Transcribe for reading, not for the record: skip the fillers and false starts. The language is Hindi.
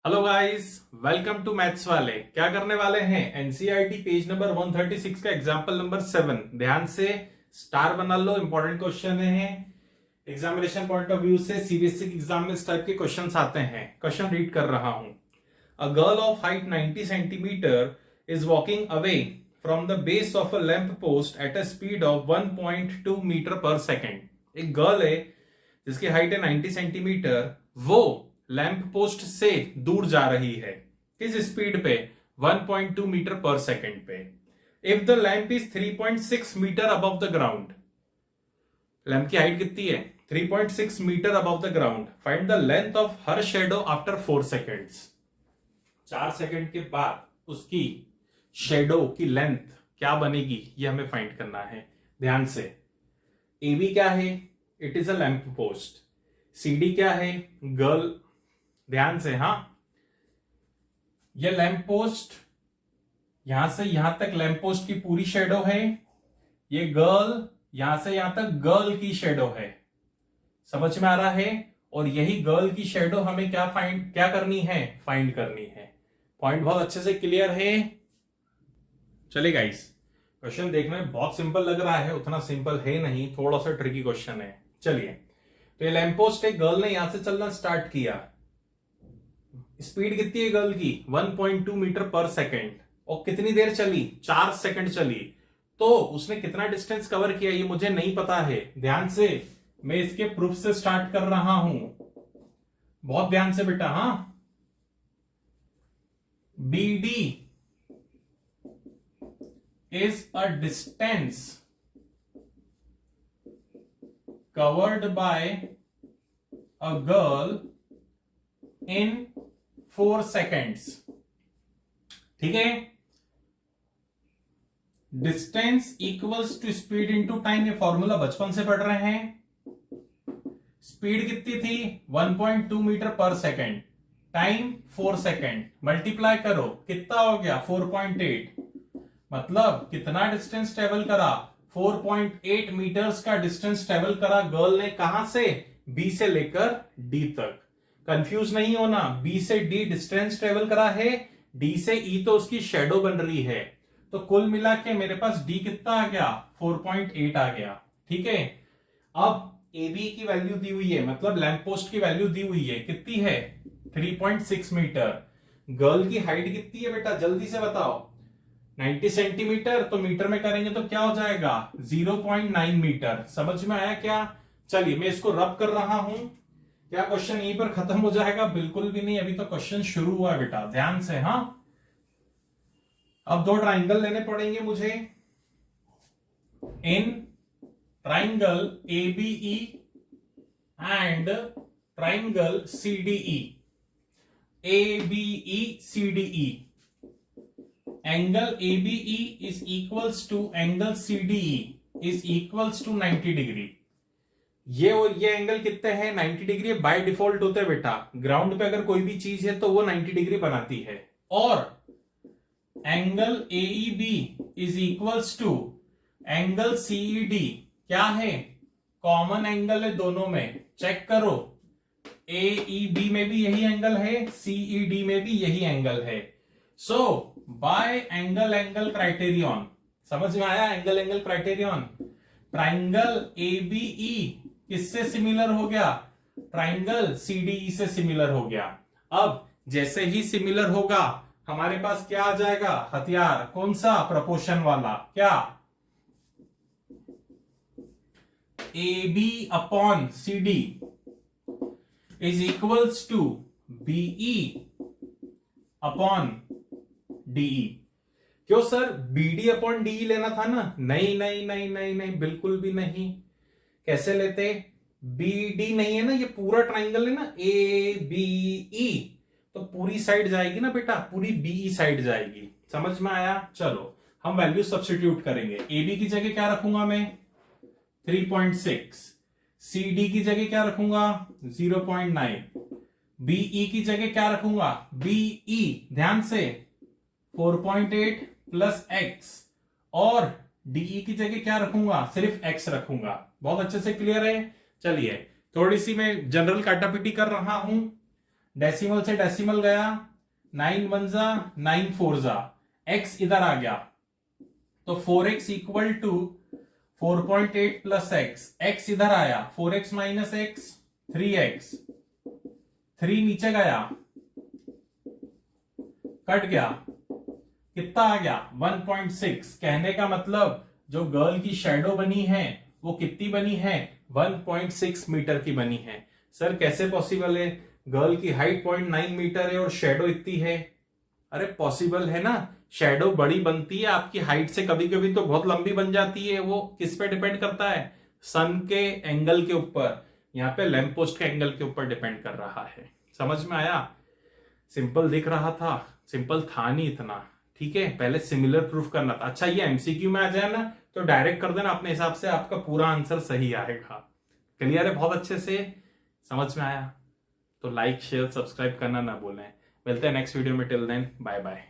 Hello guys, welcome to maths वाले। क्या करने वाले हैं? एनसीईआरटी पेज नंबर 136 का एग्जांपल नंबर 7। ध्यान से स्टार बना लो, इंपॉर्टेंट क्वेश्चन है। एग्जामिनेशन पॉइंट ऑफ व्यू से सीबीएसई एग्जाम में इस टाइप के क्वेश्चंस आते हैं। क्वेश्चन रीड कर रहा हूं। A girl of height 90 centimetre is walking away from the base of a lamp post at a speed of 1.2 metre per second. एक गर्ल है जिसकी हाइट है 90 सेंटीमीटर, वो लैंप पोस्ट से दूर जा रही है। किस स्पीड पे? 1.2 मीटर पर सेकेंड पे। If the lamp is 3.6 metre above the ground, lamp की हाइट कितनी है? 3.6 metre above the ground. Find the length of her shadow after 4 seconds. 4 second के बाद उसकी शेडो की लेंथ क्या बनेगी, ये हमें फाइंड करना है। ध्यान से, ए बी क्या है? It is a lamp post. C D क्या है? गर्ल। ध्यान से, हां, यह लैंप पोस्ट, यहां से यहां तक लैंप पोस्ट की पूरी शेडो है। ये गर्ल, यहां से यहां तक गर्ल की शेडो है। समझ में आ रहा है? और यही गर्ल की शेडो हमें क्या करनी है? फाइंड करनी है। पॉइंट बहुत अच्छे से क्लियर है। चलिए गाइस, क्वेश्चन देखने में बहुत सिंपल लग रहा है, उतना सिंपल है नहीं, थोड़ा सा ट्रिकी क्वेश्चन है। चलिए, तो ये लैंप पोस्ट है, गर्ल ने यहां से चलना स्टार्ट किया। स्पीड कितनी है गर्ल की? 1.2 मीटर पर सेकेंड। और कितनी देर चली? 4 सेकंड चली। तो उसने कितना डिस्टेंस कवर किया ये मुझे नहीं पता है। ध्यान से, मैं इसके प्रूफ से स्टार्ट कर रहा हूं। बहुत ध्यान से बेटा, हां। B D is a distance covered by a girl in 4 seconds. ठीक है? Distance equals to speed into time, ये फॉर्मूला बचपन से पढ़ रहे हैं। स्पीड कितनी थी? 1.2 metre per second. Time 4 second. Multiply करो, कितना हो गया? 4.8। मतलब कितना डिस्टेंस ट्रेवल करा? 4.8 मीटर्स का डिस्टेंस ट्रेवल करा गर्ल ने। कहां से? बी से लेकर डी तक। कंफ्यूज नहीं होना, बी से डी डिस्टेंस ट्रेवल करा है, डी से ई तो उसकी शेडो बन रही है। तो कुल मिला के मेरे पास डी कितना आ गया? 4.8 आ गया। ठीक है? अब ए बी की वैल्यू दी हुई है, मतलब लैंप पोस्ट की वैल्यू दी हुई है। कितनी है? 3.6 मीटर। गर्ल की हाइट कितनी है बेटा? जल्दी से बताओ। 90 सेंटीमीटर, तो मीटर में करेंगे तो क्या हो जाएगा? 0.9 मीटर। समझ में आया क्या? चलिए, मैं इसको रब कर रहा हूं। क्या क्वेश्चन यहीं पर खत्म हो जाएगा? बिल्कुल भी नहीं, अभी तो क्वेश्चन शुरू हुआ है बेटा। ध्यान से, हां। अब 2 ट्राइंगल लेने पड़ेंगे मुझे। In triangle ABE and triangle CDE. ABE CDE, angle ABE is equals to angle CDE is equals to 90 degree. ये और ये एंगल कितने हैं? 90 डिग्री बाय डिफॉल्ट होते हैं बेटा। ग्राउंड पे अगर कोई भी चीज है तो वो 90 डिग्री बनाती है। और angle AEB is equals to angle CED. क्या है? कॉमन एंगल है दोनों में, चेक करो। एईबी में भी यही एंगल है, सीईडी में भी यही एंगल है। सो बाय एंगल एंगल क्राइटेरियन, समझ में आया? Angle angle criterion, triangle ABE किससे सिमिलर हो गया? ट्राइंगल सीडीई से सिमिलर हो गया। अब जैसे ही सिमिलर होगा हमारे पास क्या आ जाएगा? हथियार। कौन सा? प्रोपोर्शन वाला। क्या? A B upon C D is equals to BE upon DE. क्यों सर? बीडी अपॉन डीई लेना था ना? नहीं नहीं नहीं नहीं नहीं, बिल्कुल भी नहीं। कैसे लेते? बीडी नहीं है ना, ये पूरा ट्राइंगल है ना, ए बी ई, तो पूरी साइड जाएगी ना बेटा, पूरी बीई साइड जाएगी। समझ में आया? चलो, हम वैल्यू सब्स्टिट्यूट करेंगे। ए बी की जगह क्या रखूंगा मैं? 3.6। सी डी की जगह क्या रखूंगा? 0.9। बीई की जगह क्या रखूंगा? बीई, ध्यान से, 4.8 प्लस एक्स। और डीई की जगह क्या रखूंगा? सिर्फ एक्स रखूंगा। बहुत अच्छे से क्लियर है? चलिए, थोड़ी सी मैं जनरल काटापीटी कर रहा हूं। डेसिमल से डेसिमल गया, 9 वन जा 9 फोर जा, x इधर आ गया तो 4x equal to 4.8 plus x इधर आया 4x माइनस x 3x, 3 नीचे गया कट गया, कितना आ गया 1.6। कहने का मतलब जो गर्ल की शेडो बनी है वो कितनी बनी है 1.6 मीटर की बनी है। सर कैसे पॉसिबल है, गर्ल की हाइट 0.9 मीटर है और शेडो इतनी है। अरे पॉसिबल है ना, शेडो बड़ी बनती है आपकी हाइट से, कभी कभी तो बहुत लंबी बन जाती है। वो किस पे डिपेंड करता है, सन के एंगल के ऊपर, यहाँ पे लैंप पोस्ट के एंगल के ऊपर डिपेंड कर रहा है। समझ में आया, सिंपल दिख रहा था, सिंपल था नहीं इतना, ठीक है। पहले सिमिलर प्रूफ करना था। अच्छा ये एमसीक्यू में आ जाए ना तो डायरेक्ट कर देना अपने हिसाब से, आपका पूरा आंसर सही आएगा। क्लियर है, बहुत अच्छे से समझ में आया तो लाइक शेयर सब्सक्राइब करना ना भूलें। मिलते हैं नेक्स्ट वीडियो में, टिल देन बाय बाय।